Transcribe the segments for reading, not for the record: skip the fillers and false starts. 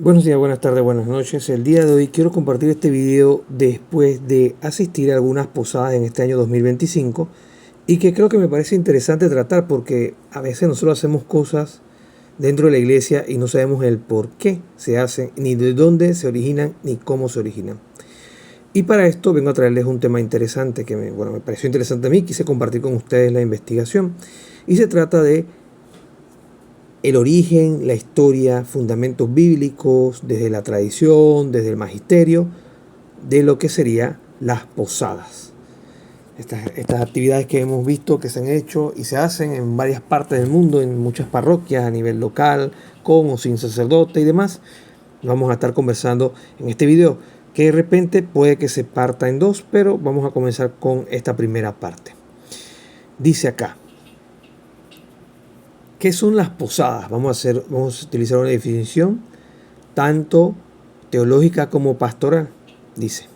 Buenos días, buenas tardes, buenas noches. El día de hoy quiero compartir este video después de asistir a algunas posadas en este año 2025 y que creo que me parece interesante tratar porque a veces nosotros hacemos cosas dentro de la iglesia y no sabemos el por qué se hacen, ni de dónde se originan, ni cómo se originan. Y para esto vengo a traerles un tema interesante que me pareció interesante a mí, quise compartir con ustedes la investigación y se trata de el origen, la historia, fundamentos bíblicos, desde la tradición, desde el magisterio, de lo que serían las posadas. Estas actividades que hemos visto que se han hecho y se hacen en varias partes del mundo, en muchas parroquias a nivel local, con o sin sacerdote y demás, vamos a estar conversando en este video, que de repente puede que se parta en dos, pero vamos a comenzar con esta primera parte. Dice acá: ¿qué son las posadas? Vamos a utilizar una definición tanto teológica como pastoral. Dice: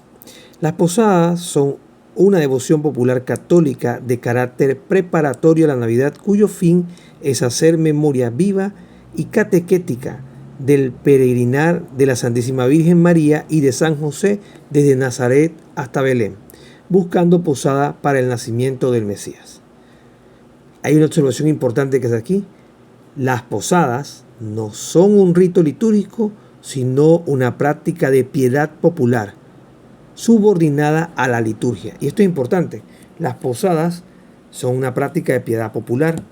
las posadas son una devoción popular católica de carácter preparatorio a la Navidad, cuyo fin es hacer memoria viva y catequética del peregrinar de la Santísima Virgen María y de San José desde Nazaret hasta Belén, buscando posada para el nacimiento del Mesías. Hay una observación importante que es aquí: las posadas no son un rito litúrgico, sino una práctica de piedad popular, subordinada a la liturgia. Y esto es importante: las posadas son una práctica de piedad popular,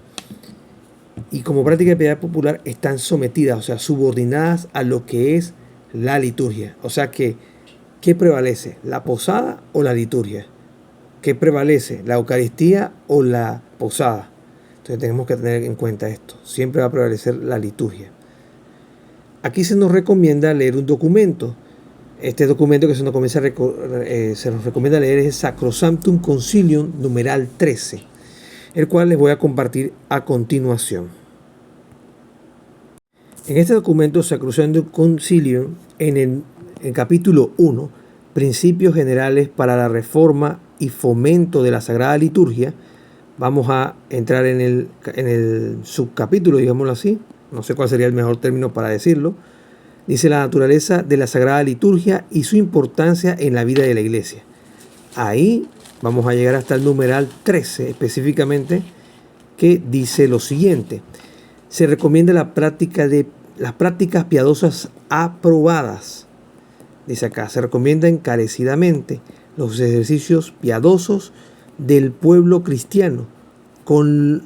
y como práctica de piedad popular están sometidas, o sea, subordinadas a lo que es la liturgia. O sea que, ¿qué prevalece? ¿La posada o la liturgia? ¿Qué prevalece? ¿La Eucaristía o la posada? Entonces tenemos que tener en cuenta esto. Siempre va a prevalecer la liturgia. Aquí se nos recomienda leer un documento. Este documento que se nos recomienda leer es el Sacrosanctum Concilium numeral 13, el cual les voy a compartir a continuación. En este documento Sacrosanctum Concilium, en el capítulo 1, Principios Generales para la Reforma y Fomento de la Sagrada Liturgia, vamos a entrar en el subcapítulo, digámoslo así, no sé cuál sería el mejor término para decirlo. Dice: la naturaleza de la Sagrada Liturgia y su importancia en la vida de la Iglesia. Ahí vamos a llegar hasta el numeral 13 específicamente, que dice lo siguiente: se recomienda las prácticas piadosas aprobadas. Dice acá: se recomienda encarecidamente los ejercicios piadosos del pueblo cristiano, con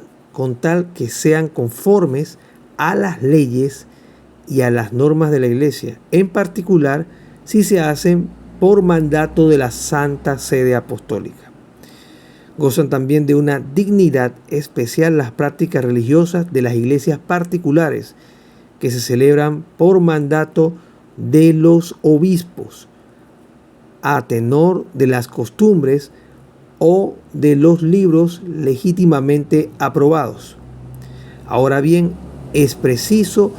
tal que sean conformes a las leyes y a las normas de la Iglesia, en particular si se hacen por mandato de la Santa Sede Apostólica. Gozan también de una dignidad especial las prácticas religiosas de las iglesias particulares, que se celebran por mandato de los obispos, a tenor de las costumbres o de los libros legítimamente aprobados. Ahora bien, es preciso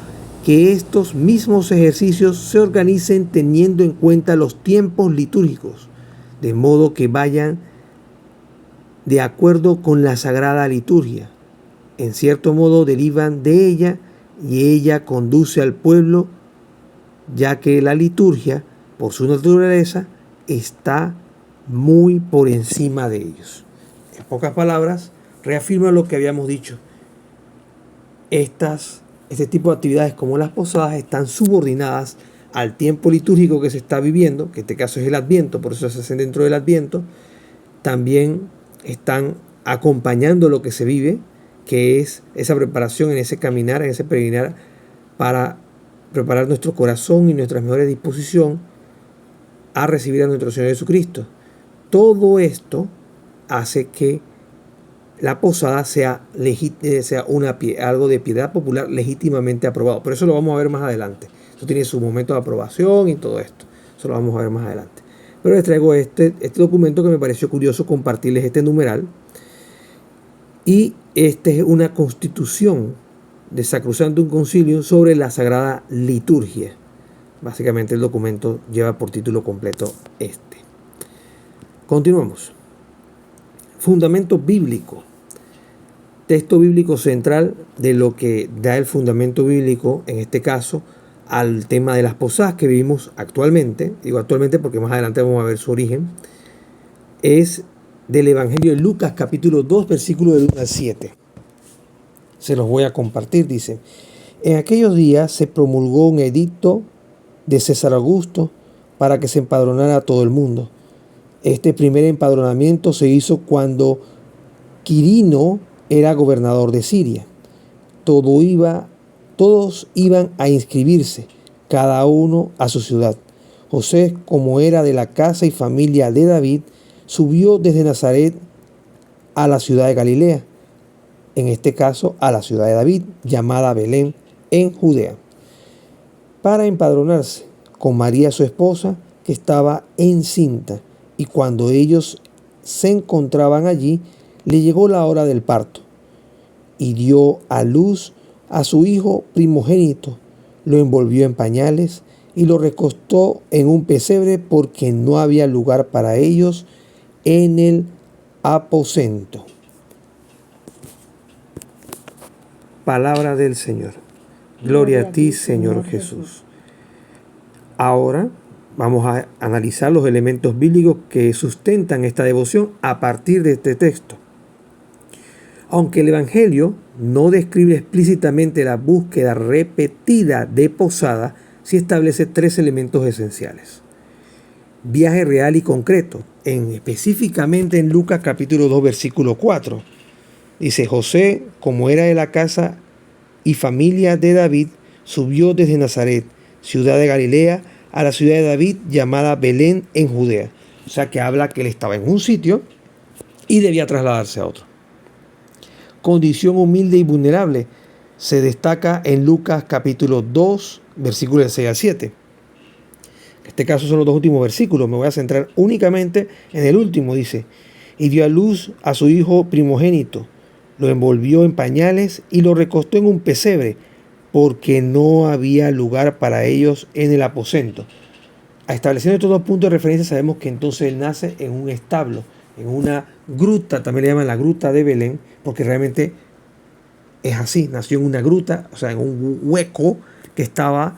que estos mismos ejercicios se organicen teniendo en cuenta los tiempos litúrgicos, de modo que vayan de acuerdo con la Sagrada Liturgia. En cierto modo derivan de ella y ella conduce al pueblo, ya que la liturgia, por su naturaleza, está muy por encima de ellos. En pocas palabras, reafirma lo que habíamos dicho. Este tipo de actividades como las posadas están subordinadas al tiempo litúrgico que se está viviendo, que en este caso es el Adviento, por eso se hacen dentro del Adviento. También están acompañando lo que se vive, que es esa preparación, en ese caminar, en ese peregrinar, para preparar nuestro corazón y nuestras mejores disposición a recibir a nuestro Señor Jesucristo. Todo esto hace que la posada sea algo de piedad popular legítimamente aprobado. Pero eso lo vamos a ver más adelante. Eso tiene su momento de aprobación y todo esto. Eso lo vamos a ver más adelante. Pero les traigo este documento que me pareció curioso compartirles este numeral. Y este es una constitución de Sacrosanctum Concilium sobre la Sagrada Liturgia. Básicamente el documento lleva por título completo este. Continuamos. Fundamento bíblico. Texto bíblico central de lo que da el fundamento bíblico, en este caso, al tema de las posadas que vivimos actualmente, digo actualmente porque más adelante vamos a ver su origen, es del Evangelio de Lucas, capítulo 2, versículo del 1 al 7. Se los voy a compartir, dice: en aquellos días se promulgó un edicto de César Augusto para que se empadronara a todo el mundo. Este primer empadronamiento se hizo cuando Quirino era gobernador de Siria. Todos iban a inscribirse, cada uno a su ciudad. José, como era de la casa y familia de David, subió desde Nazaret a la ciudad de Galilea, en este caso a la ciudad de David, llamada Belén, en Judea, para empadronarse con María su esposa, que estaba encinta, y cuando ellos se encontraban allí, le llegó la hora del parto, y dio a luz a su hijo primogénito, lo envolvió en pañales y lo recostó en un pesebre porque no había lugar para ellos en el aposento. Palabra del Señor. Gloria a ti, Señor Jesús. Ahora vamos a analizar los elementos bíblicos que sustentan esta devoción a partir de este texto. Aunque el Evangelio no describe explícitamente la búsqueda repetida de posada, sí establece tres elementos esenciales. Viaje real y concreto, específicamente en Lucas capítulo 2, versículo 4. Dice: José, como era de la casa y familia de David, subió desde Nazaret, ciudad de Galilea, a la ciudad de David llamada Belén en Judea. O sea que habla que él estaba en un sitio y debía trasladarse a otro. Condición humilde y vulnerable se destaca en Lucas capítulo 2, versículos 6 al 7. En este caso son los dos últimos versículos. Me voy a centrar únicamente en el último. Dice: y dio a luz a su hijo primogénito, lo envolvió en pañales y lo recostó en un pesebre, porque no había lugar para ellos en el aposento. Estableciendo estos dos puntos de referencia, sabemos que entonces él nace en un establo, en una gruta, también le llaman la gruta de Belén, porque realmente es así, nació en una gruta, o sea, en un hueco que estaba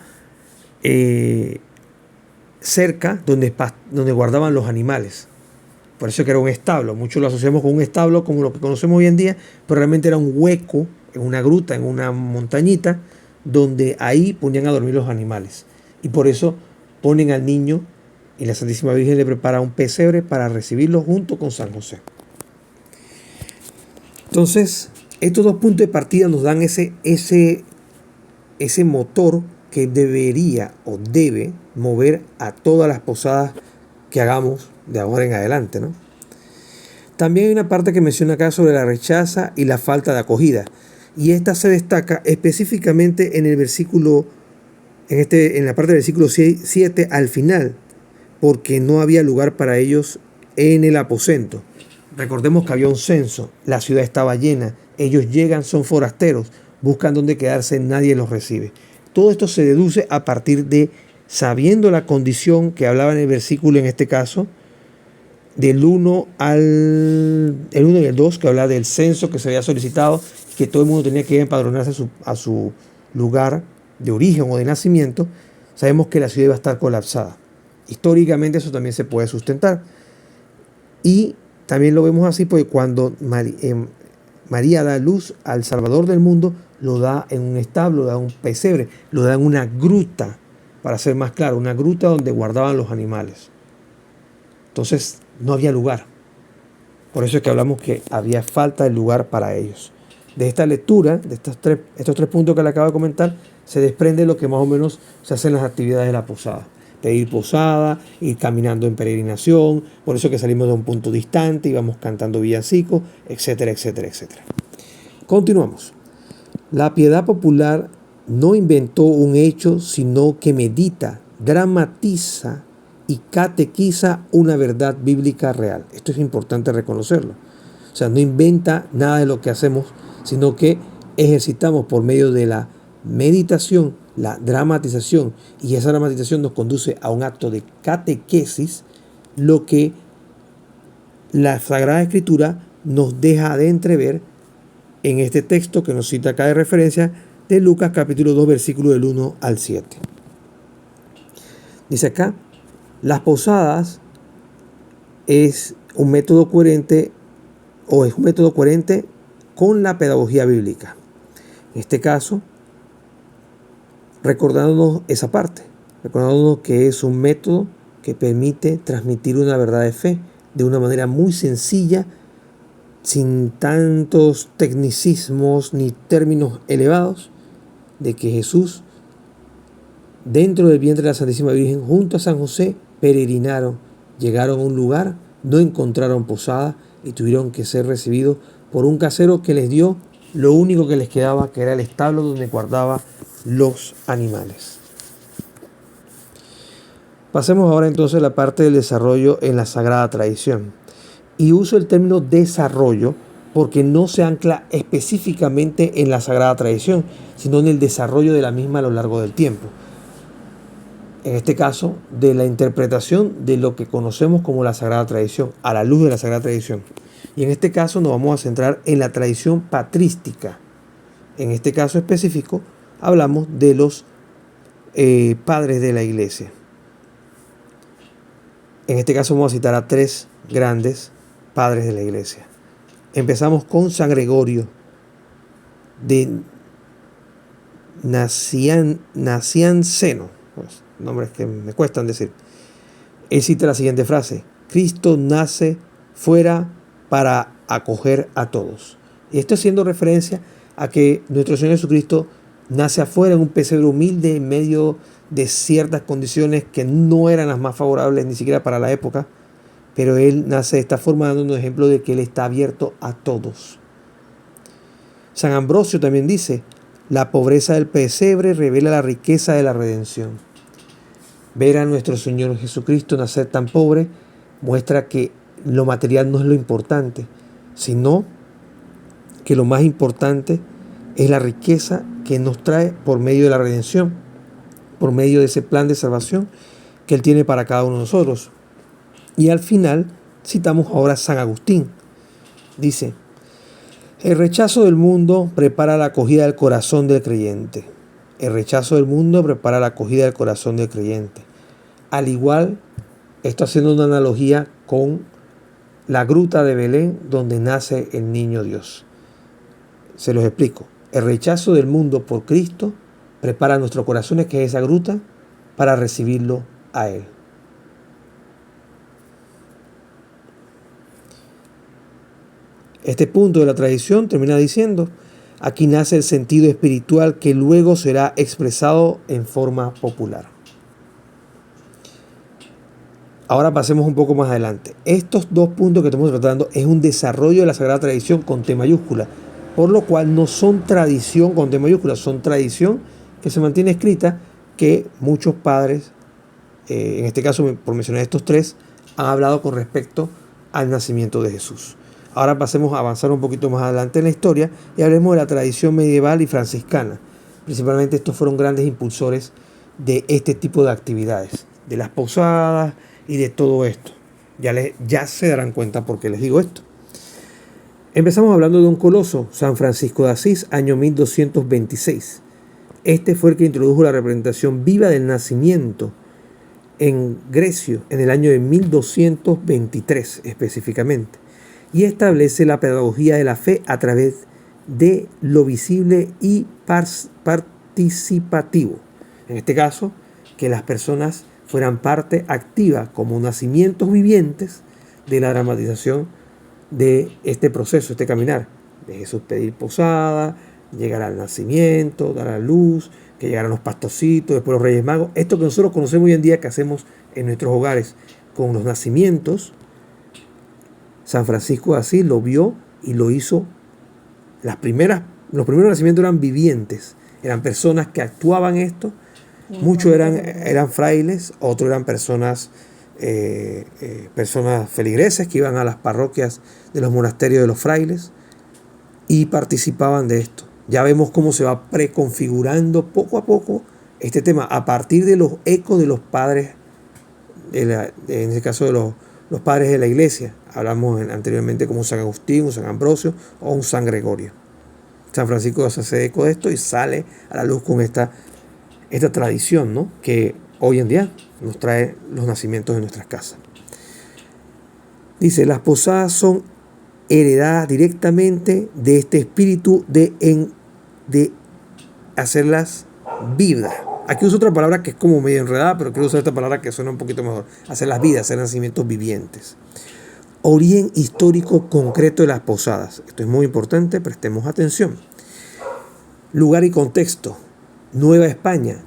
cerca donde guardaban los animales. Por eso que era un establo. Muchos lo asociamos con un establo como lo que conocemos hoy en día, pero realmente era un hueco, en una gruta, en una montañita, donde ahí ponían a dormir los animales. Y por eso ponen al niño y la Santísima Virgen le prepara un pesebre para recibirlo junto con San José. Entonces, estos dos puntos de partida nos dan ese motor que debería o debe mover a todas las posadas que hagamos de ahora en adelante, ¿no? También hay una parte que menciona acá sobre la rechaza y la falta de acogida. Y esta se destaca específicamente en el versículo, en la parte del versículo 7 al final, porque no había lugar para ellos en el aposento. Recordemos que había un censo, la ciudad estaba llena, ellos llegan, son forasteros, buscan dónde quedarse, nadie los recibe. Todo esto se deduce a partir de, sabiendo la condición que hablaba en el versículo, en este caso, del 1 y el 2, que habla del censo que se había solicitado, que todo el mundo tenía que ir a empadronarse a su lugar de origen o de nacimiento. Sabemos que la ciudad iba a estar colapsada. Históricamente eso también se puede sustentar. Y también lo vemos así porque cuando María da luz al Salvador del mundo, lo da en un establo, lo da en un pesebre, lo da en una gruta, para ser más claro, una gruta donde guardaban los animales. Entonces no había lugar. Por eso es que hablamos que había falta de lugar para ellos. De esta lectura, de estos tres puntos que le acabo de comentar, se desprende lo que más o menos se hacen las actividades de la posada. Pedir posada, ir caminando en peregrinación, por eso que salimos de un punto distante y vamos cantando villancicos, etcétera, etcétera, etcétera. Continuamos. La piedad popular no inventó un hecho, sino que medita, dramatiza y catequiza una verdad bíblica real. Esto es importante reconocerlo. O sea, no inventa nada de lo que hacemos, sino que ejercitamos por medio de la meditación, la dramatización, y esa dramatización nos conduce a un acto de catequesis, lo que la Sagrada Escritura nos deja de entrever en este texto que nos cita acá de referencia de Lucas capítulo 2, versículo del 1 al 7. Dice acá, las posadas es un método coherente con la pedagogía bíblica. En este caso, recordándonos esa parte, recordándonos que es un método que permite transmitir una verdad de fe de una manera muy sencilla, sin tantos tecnicismos ni términos elevados, de que Jesús, dentro del vientre de la Santísima Virgen, junto a San José, peregrinaron, llegaron a un lugar, no encontraron posada y tuvieron que ser recibidos por un casero que les dio lo único que les quedaba, que era el establo donde guardaba los animales. Pasemos ahora entonces a la parte del desarrollo en la Sagrada Tradición. Y uso el término desarrollo porque no se ancla específicamente en la Sagrada Tradición, sino en el desarrollo de la misma a lo largo del tiempo. En este caso, de la interpretación de lo que conocemos como la Sagrada Tradición, a la luz de la Sagrada Tradición. Y en este caso nos vamos a centrar en la tradición patrística. En este caso específico, hablamos de los padres de la Iglesia. En este caso vamos a citar a 3 grandes padres de la Iglesia. Empezamos con San Gregorio de Nacianceno, pues, nombres que me cuestan decir. Él cita la siguiente frase: Cristo nace fuera para acoger a todos. Y esto haciendo referencia a que nuestro Señor Jesucristo nace afuera en un pesebre humilde en medio de ciertas condiciones que no eran las más favorables ni siquiera para la época, pero Él nace de esta forma dando un ejemplo de que Él está abierto a todos. San Ambrosio también dice: la pobreza del pesebre revela la riqueza de la redención. Ver a nuestro Señor Jesucristo nacer tan pobre muestra que lo material no es lo importante, sino que lo más importante es la riqueza que nos trae por medio de la redención, por medio de ese plan de salvación que Él tiene para cada uno de nosotros. Y al final citamos ahora a San Agustín. Dice: el rechazo del mundo prepara la acogida del corazón del creyente. El rechazo del mundo prepara la acogida del corazón del creyente. Al igual, esto haciendo una analogía con la gruta de Belén donde nace el niño Dios. Se los explico. El rechazo del mundo por Cristo prepara nuestros corazones, que es esa gruta, para recibirlo a Él. Este punto de la tradición termina diciendo: aquí nace el sentido espiritual que luego será expresado en forma popular. Ahora pasemos un poco más adelante. Estos 2 puntos que estamos tratando es un desarrollo de la Sagrada Tradición con T mayúscula, por lo cual no son tradición con T mayúscula, son tradición que se mantiene escrita, que muchos padres, en este caso por mencionar estos 3, han hablado con respecto al nacimiento de Jesús. Ahora pasemos a avanzar un poquito más adelante en la historia y hablemos de la tradición medieval y franciscana. Principalmente estos fueron grandes impulsores de este tipo de actividades, de las posadas y de todo esto. Ya se darán cuenta por qué les digo esto. Empezamos hablando de un coloso, San Francisco de Asís, año 1226. Este fue el que introdujo la representación viva del nacimiento en Grecio en el año de 1223 específicamente, y establece la pedagogía de la fe a través de lo visible y participativo. En este caso, que las personas fueran parte activa como nacimientos vivientes de la dramatización de este proceso, este caminar, de Jesús pedir posada, llegar al nacimiento, dar a luz, que llegaran los pastorcitos, después los Reyes Magos. Esto que nosotros conocemos hoy en día, que hacemos en nuestros hogares con los nacimientos, San Francisco de Asís lo vio y lo hizo. Los primeros nacimientos eran vivientes, eran personas que actuaban esto. Muchos eran frailes, otros eran personas feligreses que iban a las parroquias de los monasterios de los frailes y participaban de esto. Ya vemos cómo se va preconfigurando poco a poco este tema a partir de los ecos de los padres, en este caso de los padres de la Iglesia. Hablamos anteriormente como un San Agustín, un San Ambrosio o un San Gregorio. San Francisco se hace eco de esto y sale a la luz con esta tradición, ¿no?, que hoy en día nos trae los nacimientos de nuestras casas. Dice, las posadas son heredadas directamente de este espíritu de hacerlas vivas. Aquí uso otra palabra que es como medio enredada, pero quiero usar esta palabra que suena un poquito mejor. Hacerlas vidas, hacer nacimientos vivientes. Origen histórico concreto de las posadas. Esto es muy importante, prestemos atención. Lugar y contexto. Nueva España,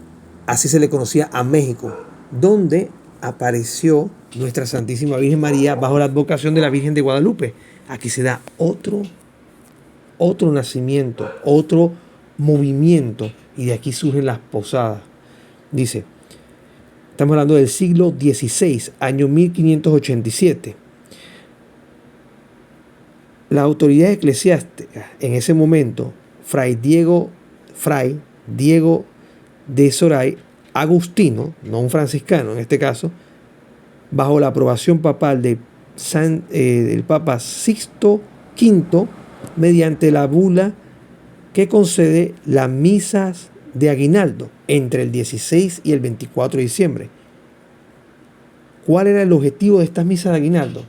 así se le conocía a México, donde apareció nuestra Santísima Virgen María bajo la advocación de la Virgen de Guadalupe. Aquí se da otro nacimiento, otro movimiento, y de aquí surgen las posadas. Dice, estamos hablando del siglo XVI, año 1587. La autoridad eclesiástica en ese momento, Fray Diego de Soray, agustino, no un franciscano en este caso, bajo la aprobación papal del Papa Sixto V, mediante la bula que concede las misas de aguinaldo entre el 16 y el 24 de diciembre. ¿Cuál era el objetivo de estas misas de aguinaldo?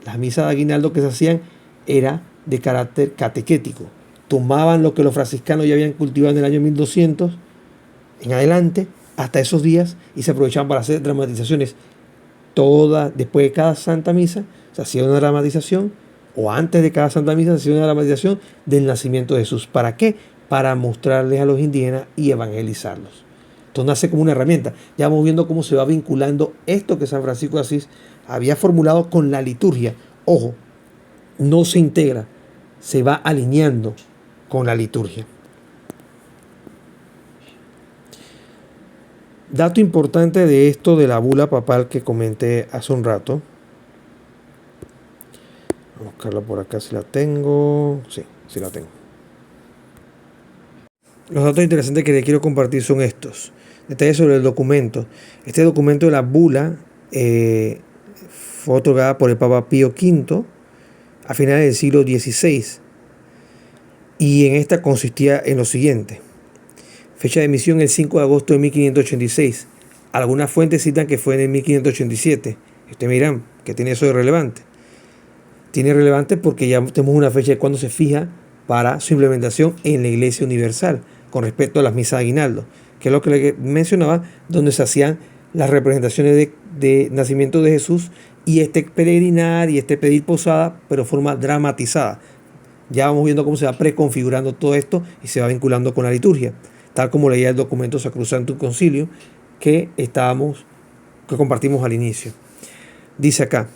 Las misas de aguinaldo que se hacían era de carácter catequético. Tomaban lo que los franciscanos ya habían cultivado en el año 1200 en adelante, hasta esos días, y se aprovechaban para hacer dramatizaciones. Después de cada Santa Misa se hacía una dramatización, o antes de cada Santa Misa se hacía una dramatización del nacimiento de Jesús. ¿Para qué? Para mostrarles a los indígenas y evangelizarlos. Esto nace como una herramienta. Ya vamos viendo cómo se va vinculando esto que San Francisco de Asís había formulado con la liturgia. Ojo, no se integra, se va alineando con la liturgia. Dato importante de esto de la bula papal que comenté hace un rato. Vamos a buscarla por acá si la tengo. Sí la tengo. Los datos interesantes que les quiero compartir son estos. Detalles sobre el documento. Este documento de la bula fue otorgada por el Papa Pío V a finales del siglo XVI. Y en esta consistía en lo siguiente. Fecha de emisión el 5 de agosto de 1586. Algunas fuentes citan que fue en el 1587. Y ustedes me dirán, ¿qué tiene eso de relevante? Tiene relevante porque ya tenemos una fecha de cuando se fija para su implementación en la Iglesia Universal con respecto a las misas de aguinaldo, que es lo que le mencionaba, donde se hacían las representaciones de nacimiento de Jesús y este peregrinar y este pedir posada, pero de forma dramatizada. Ya vamos viendo cómo se va preconfigurando todo esto y se va vinculando con la liturgia, tal como leía el documento Sacrosanctum Concilium que compartimos al inicio. Dice acá,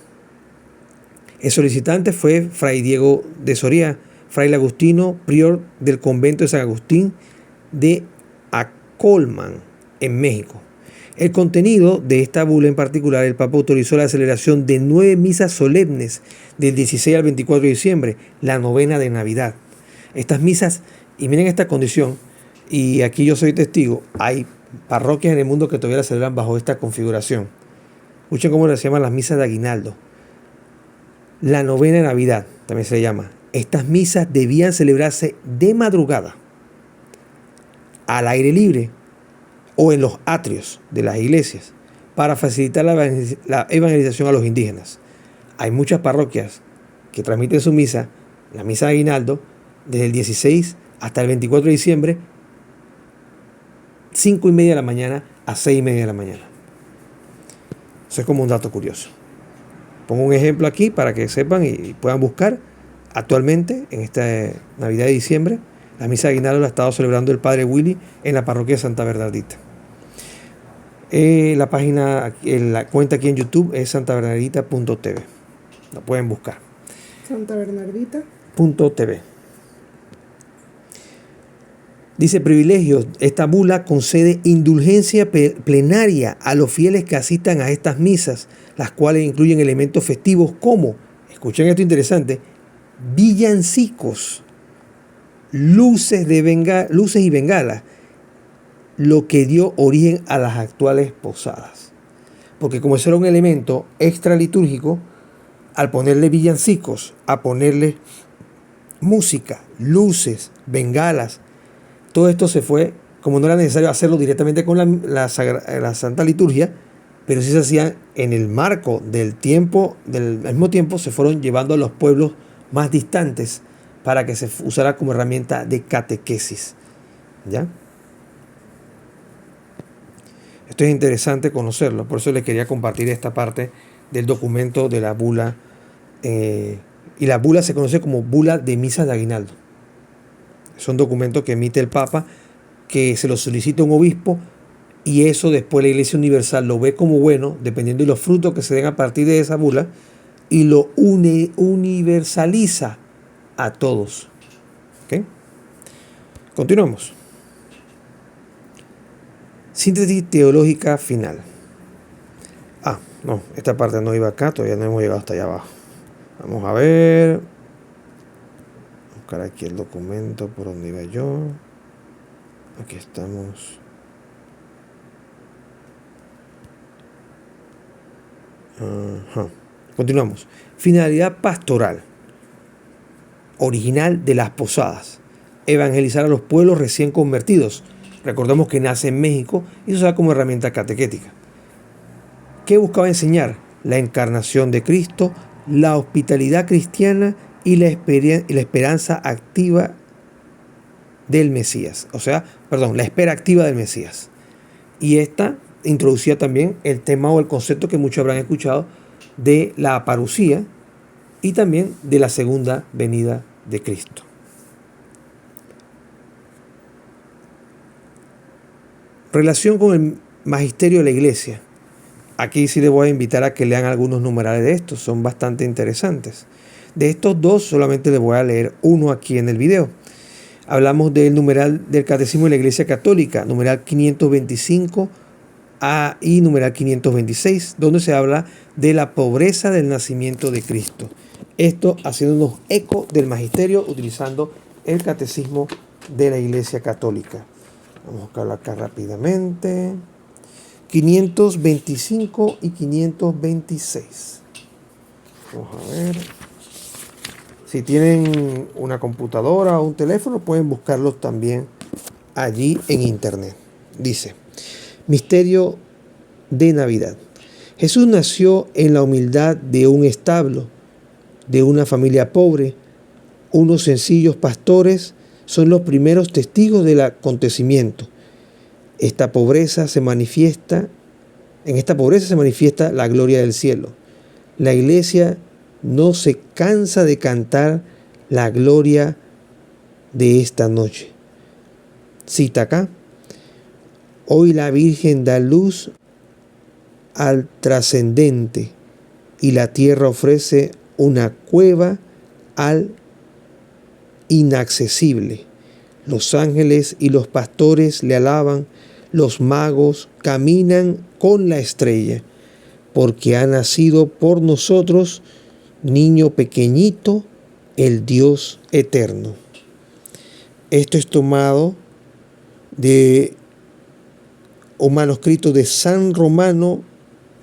el solicitante fue Fray Diego de Soria, fraile agustino, prior del convento de San Agustín de Acolman, en México. El contenido de esta bula en particular, el Papa autorizó la celebración de 9 misas solemnes del 16 al 24 de diciembre, la novena de Navidad. Estas misas, y miren esta condición, y aquí yo soy testigo, hay parroquias en el mundo que todavía la celebran bajo esta configuración. Escuchen cómo se llaman las misas de aguinaldo. La novena de Navidad también se llama. Estas misas debían celebrarse de madrugada, al aire libre o en los atrios de las iglesias para facilitar la evangelización a los indígenas. Hay muchas parroquias que transmiten su misa, la misa de aguinaldo, desde el 16 hasta el 24 de diciembre, 5:30 de la mañana a 6:30 de la mañana. Eso es como un dato curioso. Pongo un ejemplo aquí para que sepan y puedan buscar. Actualmente, en esta Navidad de diciembre, la misa de aguinaldo la ha estado celebrando el Padre Willy en la parroquia de Santa Bernardita. La página, la cuenta aquí en YouTube es santabernardita.tv. Lo pueden buscar. santabernardita.tv. Dice privilegios. Esta bula concede indulgencia plenaria a los fieles que asistan a estas misas, las cuales incluyen elementos festivos como, escuchen esto interesante, villancicos, luces y bengalas, lo que dio origen a las actuales posadas. Porque como eso era un elemento extra litúrgico, al ponerle villancicos, a ponerle música, luces, bengalas, todo esto se fue como no era necesario hacerlo directamente con la Santa Liturgia, pero sí se hacía en el marco del tiempo, al mismo tiempo se fueron llevando a los pueblos más distantes para que se usara como herramienta de catequesis. ¿Ya? Esto es interesante conocerlo, por eso les quería compartir esta parte del documento de la bula. Y la bula se conoce como bula de misas de aguinaldo. Son documentos que emite el Papa, que se lo solicita un obispo, y eso después la Iglesia Universal lo ve como bueno, dependiendo de los frutos que se den a partir de esa bula, y lo universaliza a todos. ¿Okay? Continuamos. Síntesis teológica final. No, esta parte no iba acá, todavía no hemos llegado hasta allá abajo. Vamos a ver. Buscar aquí el documento por donde iba yo. Aquí estamos. Continuamos. Finalidad pastoral. Original de las posadas. Evangelizar a los pueblos recién convertidos. Recordemos que nace en México y se usa como herramienta catequética. ¿Qué buscaba enseñar? La encarnación de Cristo, la hospitalidad cristiana y la esperanza activa del Mesías. La espera activa del Mesías. Y esta introducía también el tema o el concepto que muchos habrán escuchado de la parucía y también de la segunda venida de Cristo. Relación con el magisterio de la Iglesia. Aquí sí les voy a invitar a que lean algunos numerales de estos, son bastante interesantes. De estos dos solamente les voy a leer uno aquí en el video. Hablamos del numeral del Catecismo de la Iglesia Católica, numeral 525 y numeral 526, donde se habla de la pobreza del nacimiento de Cristo. Esto haciéndonos eco del magisterio utilizando el Catecismo de la Iglesia Católica. Vamos a buscarlo acá rápidamente. 525 y 526. Vamos a ver. Si tienen una computadora o un teléfono, pueden buscarlos también allí en internet. Dice: Misterio de Navidad. Jesús nació en la humildad de un establo, de una familia pobre. Unos sencillos pastores son los primeros testigos del acontecimiento. En esta pobreza se manifiesta la gloria del cielo. La Iglesia no se cansa de cantar la gloria de esta noche. Cita acá: hoy la Virgen da luz al trascendente y la tierra ofrece una cueva al inaccesible. Los ángeles y los pastores le alaban, los magos caminan con la estrella, porque ha nacido por nosotros, niño pequeñito, el Dios eterno. Esto es tomado de un manuscrito de San Romano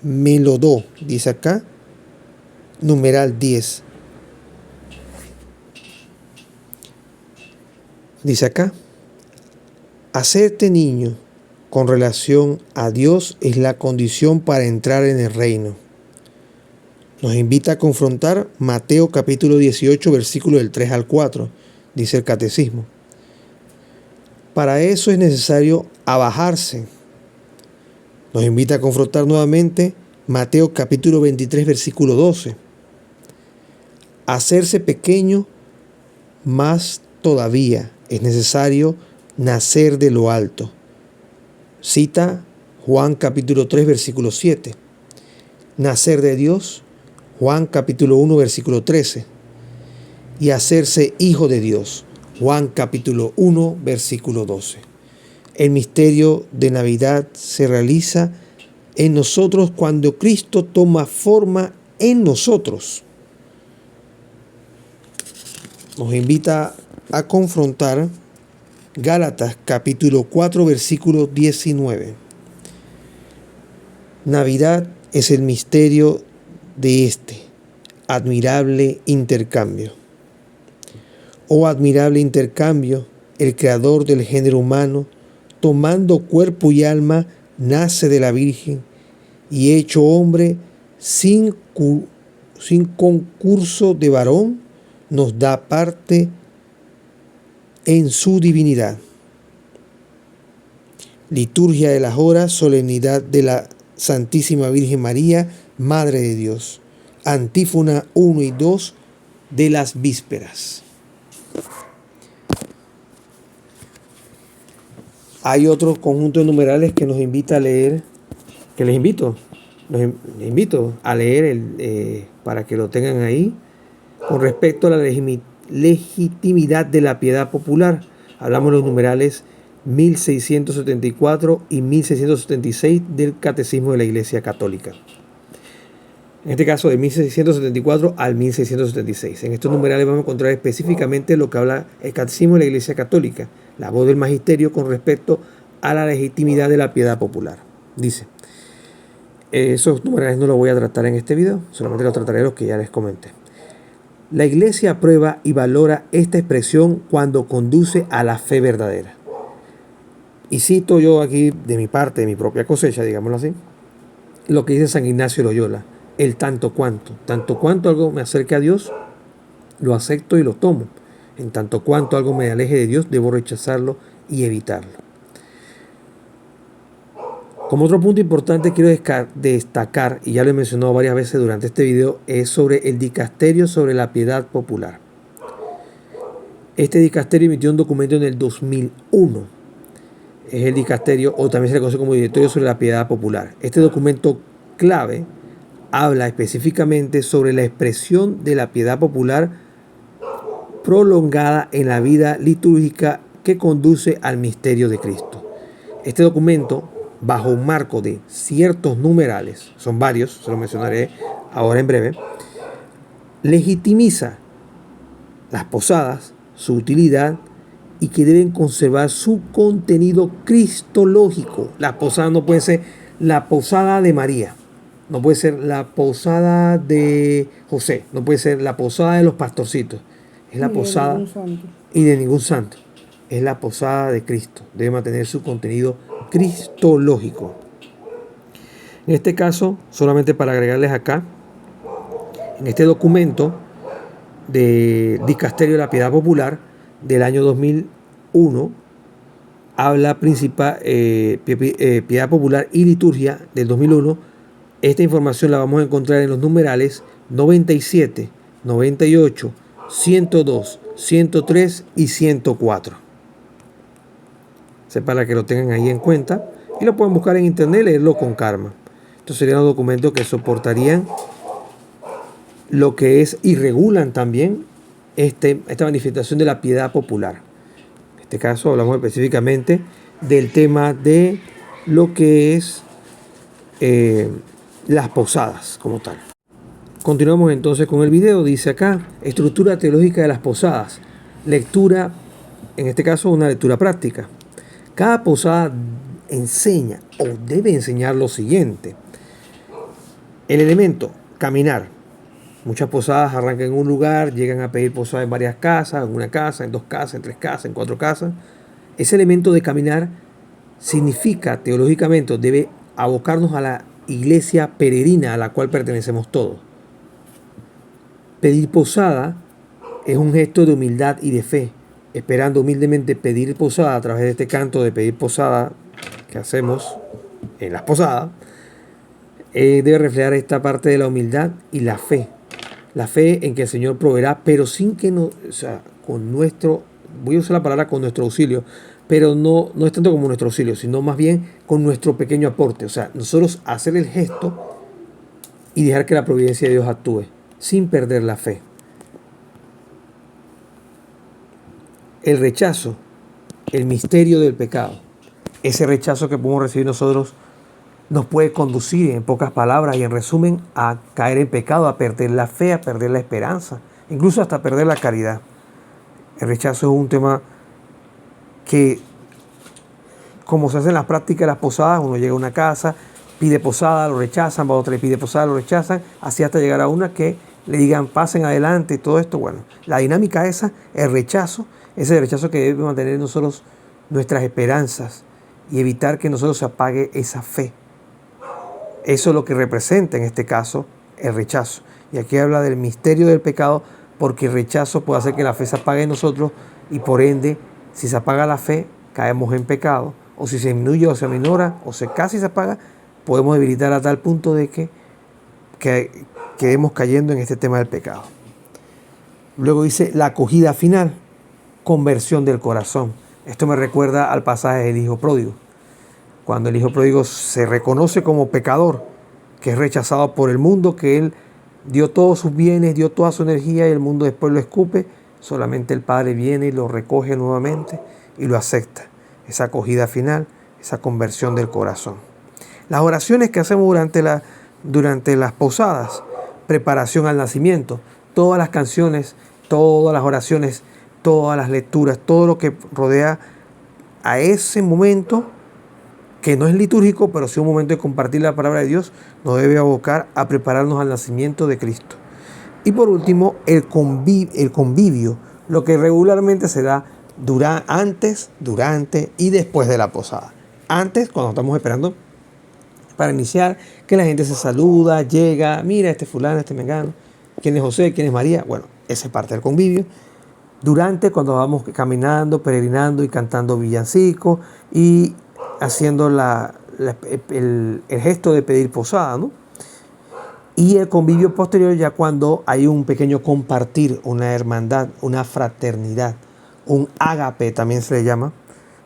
Melodó, dice acá, numeral 10. Dice acá: hacerte niño con relación a Dios es la condición para entrar en el reino. Nos invita a confrontar Mateo capítulo 18, versículo del 3 al 4, dice el Catecismo. Para eso es necesario abajarse. Nos invita a confrontar nuevamente Mateo capítulo 23, versículo 12. Hacerse pequeño, más todavía es necesario nacer de lo alto. Cita Juan capítulo 3, versículo 7. Nacer de Dios, Juan capítulo 1, versículo 13. Y hacerse hijo de Dios, Juan capítulo 1, versículo 12. El misterio de Navidad se realiza en nosotros cuando Cristo toma forma en nosotros. Nos invita a confrontar Gálatas capítulo 4, versículo 19. Navidad es el misterio de este admirable intercambio. Oh admirable intercambio, el creador del género humano tomando cuerpo y alma, nace de la Virgen y hecho hombre sin concurso de varón, nos da parte en su divinidad. Liturgia de las horas, solemnidad de la Santísima Virgen María, Madre de Dios. Antífona 1 y 2 de las vísperas. Hay otro conjunto de numerales que nos invita a leer, que les invito a leer para que lo tengan ahí, con respecto a la legitimidad de la piedad popular. Hablamos de los numerales 1674 y 1676 del Catecismo de la Iglesia Católica. En este caso, de 1674 al 1676. En estos numerales vamos a encontrar específicamente lo que habla el Catecismo de la Iglesia Católica, la voz del Magisterio con respecto a la legitimidad de la piedad popular. Dice, esos numerales no los voy a tratar en este video, solamente los trataré los que ya les comenté. La Iglesia aprueba y valora esta expresión cuando conduce a la fe verdadera. Y cito yo aquí de mi parte, de mi propia cosecha, digámoslo así, lo que dice San Ignacio de Loyola, el tanto cuanto algo me acerque a Dios, lo acepto y lo tomo. En tanto cuanto algo me aleje de Dios, debo rechazarlo y evitarlo. Como otro punto importante quiero destacar, y ya lo he mencionado varias veces durante este video, es sobre el dicasterio sobre la piedad popular. Este dicasterio emitió un documento en el 2001. Es el dicasterio, o también se le conoce como Directorio sobre la Piedad Popular. Este documento clave habla específicamente sobre la expresión de la piedad popular prolongada en la vida litúrgica que conduce al misterio de Cristo. Este documento, bajo un marco de ciertos numerales, son varios, se los mencionaré ahora en breve, legitimiza las posadas, su utilidad y que deben conservar su contenido cristológico. Las posadas no pueden ser la posada de María, no puede ser la posada de José, no puede ser la posada de los pastorcitos, es la posada y de ningún santo, es la posada de Cristo, debe mantener su contenido cristológico. En este caso, solamente para agregarles acá, en este documento de Dicasterio de la Piedad Popular del año 2001, habla principal Piedad Popular y Liturgia del 2001. Esta información la vamos a encontrar en los numerales 97, 98, 102, 103 y 104. Para que lo tengan ahí en cuenta y lo pueden buscar en internet y leerlo con calma. Estos serían los documentos que soportarían lo que es y regulan también esta manifestación de la piedad popular. En este caso hablamos específicamente del tema de lo que es las posadas como tal. Continuamos entonces con el video. Dice acá, estructura teológica de las posadas. Lectura, en este caso una lectura práctica. Cada posada enseña o debe enseñar lo siguiente. El elemento, caminar. Muchas posadas arrancan en un lugar, llegan a pedir posada en varias casas, en una casa, en dos casas, en tres casas, en cuatro casas. Ese elemento de caminar significa teológicamente, debe abocarnos a la iglesia peregrina a la cual pertenecemos todos. Pedir posada es un gesto de humildad y de fe, esperando humildemente pedir posada a través de este canto de pedir posada que hacemos en las posadas. Debe reflejar esta parte de la humildad y la fe. La fe en que el Señor proveerá, pero sin que con nuestro, voy a usar la palabra con nuestro auxilio, pero no es tanto como nuestro auxilio, sino más bien con nuestro pequeño aporte. O sea, nosotros hacer el gesto y dejar que la providencia de Dios actúe, sin perder la fe. El rechazo, el misterio del pecado, ese rechazo que podemos recibir nosotros nos puede conducir, en pocas palabras y en resumen, a caer en pecado, a perder la fe, a perder la esperanza, incluso hasta perder la caridad. El rechazo es un tema que, como se hace en las prácticas de las posadas, uno llega a una casa, pide posada, lo rechazan, va a otra y pide posada, lo rechazan, así hasta llegar a una que le digan pasen adelante y todo esto. Bueno, la dinámica esa, el rechazo, ese rechazo que debe mantener nosotros nuestras esperanzas y evitar que nosotros se apague esa fe. Eso es lo que representa en este caso el rechazo. Y aquí habla del misterio del pecado, porque el rechazo puede hacer que la fe se apague en nosotros y por ende, si se apaga la fe, caemos en pecado. O si se disminuye o se aminora o casi se apaga, podemos debilitar a tal punto de que quedemos cayendo en este tema del pecado. Luego dice la acogida final, conversión del corazón. Esto me recuerda al pasaje del hijo pródigo. Cuando el hijo pródigo se reconoce como pecador, que es rechazado por el mundo, que él dio todos sus bienes, dio toda su energía y el mundo después lo escupe, solamente el Padre viene y lo recoge nuevamente y lo acepta. Esa acogida final, esa conversión del corazón. Las oraciones que hacemos durante las posadas, preparación al nacimiento, todas las canciones, todas las oraciones, todas las lecturas, todo lo que rodea a ese momento, que no es litúrgico, pero sí un momento de compartir la palabra de Dios, nos debe abocar a prepararnos al nacimiento de Cristo. Y por último, el convivio, lo que regularmente se da antes, durante y después de la posada. Antes, cuando estamos esperando para iniciar, que la gente se saluda, llega, mira, este fulano, este mengano, quién es José, quién es María. Bueno, esa es parte del convivio. Durante, cuando vamos caminando, peregrinando y cantando villancicos y haciendo el gesto de pedir posada, ¿no? Y el convivio posterior ya cuando hay un pequeño compartir, una hermandad, una fraternidad, un ágape también se le llama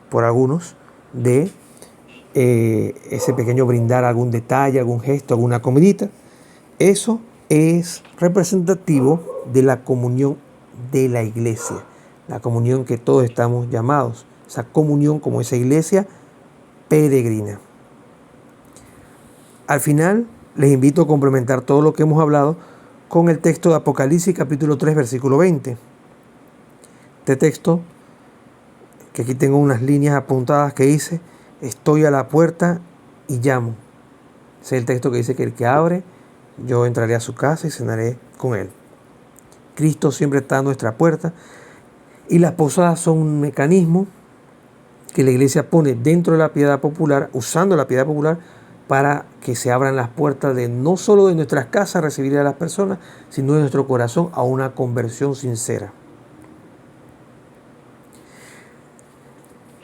por algunos, de ese pequeño brindar algún detalle, algún gesto, alguna comidita. Eso es representativo de la comunión de la iglesia, la comunión que todos estamos llamados, esa comunión como esa iglesia peregrina. Al final, les invito a complementar todo lo que hemos hablado con el texto de Apocalipsis capítulo 3, versículo 20. Este texto, que aquí tengo unas líneas apuntadas que dice, estoy a la puerta y llamo. Ese es el texto que dice que el que abre, yo entraré a su casa y cenaré con él. Cristo siempre está a nuestra puerta y las posadas son un mecanismo que la iglesia pone dentro de la piedad popular, usando la piedad popular para que se abran las puertas de no solo de nuestras casas recibir a las personas, sino de nuestro corazón a una conversión sincera.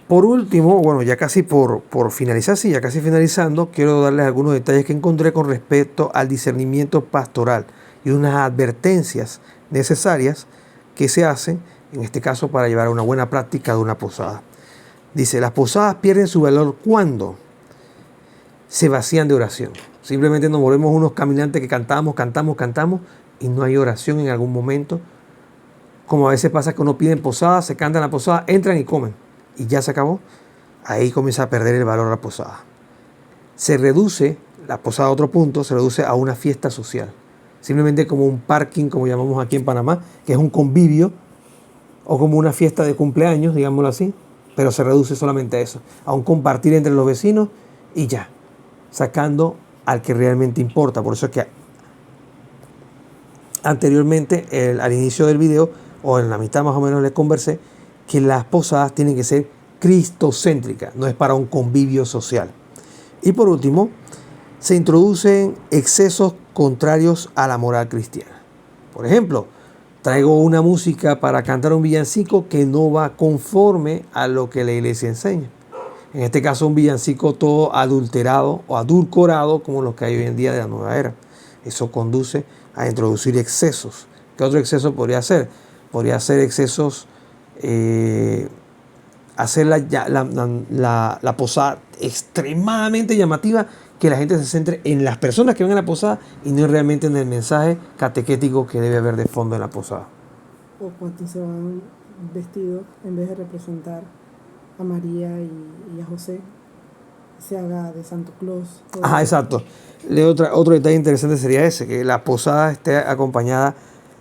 Por último, bueno, ya casi por finalizar, sí, ya casi finalizando, quiero darles algunos detalles que encontré con respecto al discernimiento pastoral y unas advertencias necesarias que se hacen, en este caso, para llevar a una buena práctica de una posada. Dice, las posadas pierden su valor cuando se vacían de oración. Simplemente nos volvemos unos caminantes que cantamos y no hay oración en algún momento. Como a veces pasa que uno pide en posada, se canta en la posada, entran y comen y ya se acabó. Ahí comienza a perder el valor la posada. Se reduce, la posada a otro punto, se reduce a una fiesta social. Simplemente como un parking, como llamamos aquí en Panamá, que es un convivio, o como una fiesta de cumpleaños, digámoslo así, pero se reduce solamente a eso, a un compartir entre los vecinos y ya, sacando al que realmente importa. Por eso es que anteriormente, al inicio del video, o en la mitad más o menos, les conversé que las posadas tienen que ser cristocéntricas, no es para un convivio social. Y por último, se introducen excesos contrarios a la moral cristiana. Por ejemplo, traigo una música para cantar un villancico que no va conforme a lo que la iglesia enseña. En este caso, un villancico todo adulterado o adulcorado, como los que hay hoy en día de la nueva era. Eso conduce a introducir excesos. ¿Qué otro exceso podría ser? Podría ser excesos, hacer la posada extremadamente llamativa, que la gente se centre en las personas que van a la posada y no realmente en el mensaje catequético que debe haber de fondo en la posada. O cuando se van vestidos, en vez de representar a María y a José, se haga de Santo Claus. Ajá, exacto. Otro detalle interesante sería ese, que la posada esté acompañada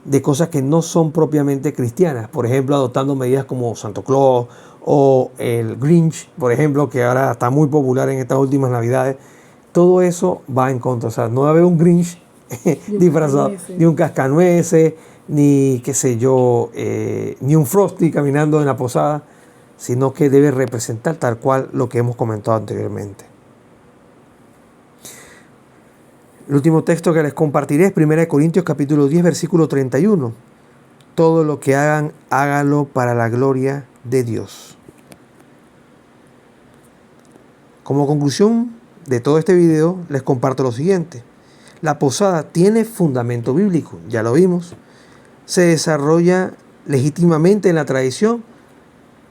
de cosas que no son propiamente cristianas. Por ejemplo, adoptando medidas como Santo Claus o el Grinch, por ejemplo, que ahora está muy popular en estas últimas Navidades. Todo eso va en contra. O sea, no va a haber un Grinch disfrazado, ni un cascanueces, ni qué sé yo, ni un Frosty caminando en la posada, sino que debe representar tal cual lo que hemos comentado anteriormente. El último texto que les compartiré es 1 Corintios capítulo 10, versículo 31. Todo lo que hagan, háganlo para la gloria de Dios. Como conclusión de todo este video, les comparto lo siguiente. La posada tiene fundamento bíblico, ya lo vimos. ¿Se desarrolla legítimamente en la tradición?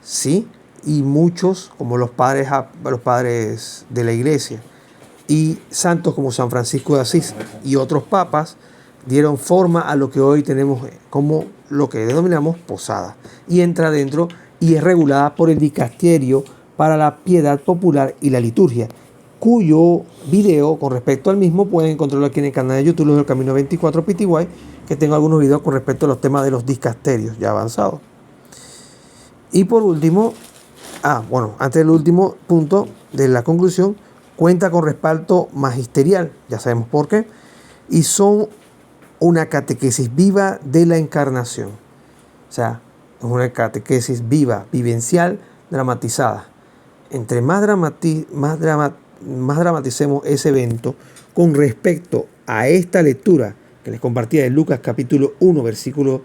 Sí, y muchos, como los padres de la iglesia y santos como San Francisco de Asís y otros papas, dieron forma a lo que hoy tenemos como lo que denominamos posada. Y entra dentro y es regulada por el Dicasterio para la Piedad Popular y la Liturgia, cuyo video con respecto al mismo pueden encontrarlo aquí en el canal de YouTube del Camino 24 PTY, que tengo algunos videos con respecto a los temas de los dicasterios ya avanzados. Y por último, antes del último punto de la conclusión, cuenta con respaldo magisterial, ya sabemos por qué, y son una catequesis viva de la encarnación. O sea, es una catequesis viva, vivencial, dramatizada. Entre más dramaticemos ese evento con respecto a esta lectura que les compartía de Lucas capítulo 2, versículo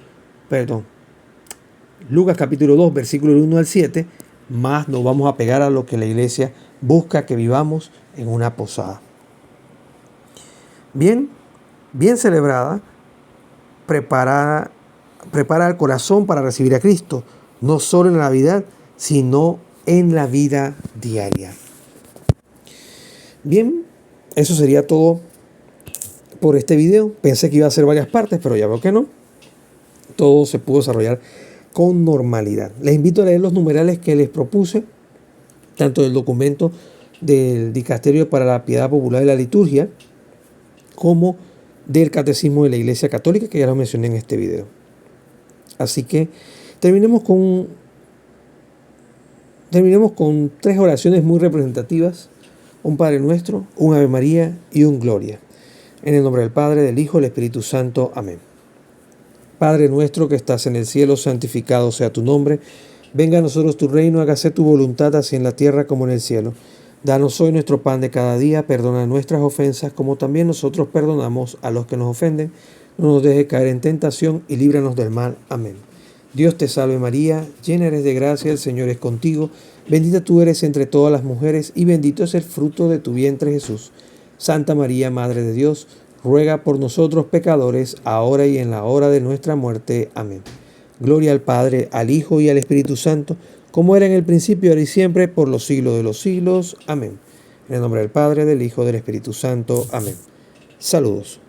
1 al 7, más nos vamos a pegar a lo que la iglesia busca que vivamos en una posada. Bien celebrada, prepara el corazón para recibir a Cristo, no solo en la Navidad, sino en la vida diaria. Bien, eso sería todo por este video. Pensé que iba a ser varias partes, pero ya veo que no. Todo se pudo desarrollar con normalidad. Les invito a leer los numerales que les propuse, tanto del documento del Dicasterio para la Piedad Popular y la Liturgia, como del Catecismo de la Iglesia Católica, que ya lo mencioné en este video. Así que terminemos con 3 oraciones muy representativas: un Padre Nuestro, un Ave María y un Gloria. En el nombre del Padre, del Hijo y del Espíritu Santo. Amén. Padre nuestro que estás en el cielo, santificado sea tu nombre. Venga a nosotros tu reino, hágase tu voluntad, así en la tierra como en el cielo. Danos hoy nuestro pan de cada día, perdona nuestras ofensas, como también nosotros perdonamos a los que nos ofenden. No nos dejes caer en tentación y líbranos del mal. Amén. Dios te salve María, llena eres de gracia, el Señor es contigo. Bendita tú eres entre todas las mujeres y bendito es el fruto de tu vientre Jesús. Santa María, Madre de Dios, ruega por nosotros pecadores, ahora y en la hora de nuestra muerte. Amén. Gloria al Padre, al Hijo y al Espíritu Santo, como era en el principio, ahora y siempre, por los siglos de los siglos. Amén. En el nombre del Padre, del Hijo y del Espíritu Santo. Amén. Saludos.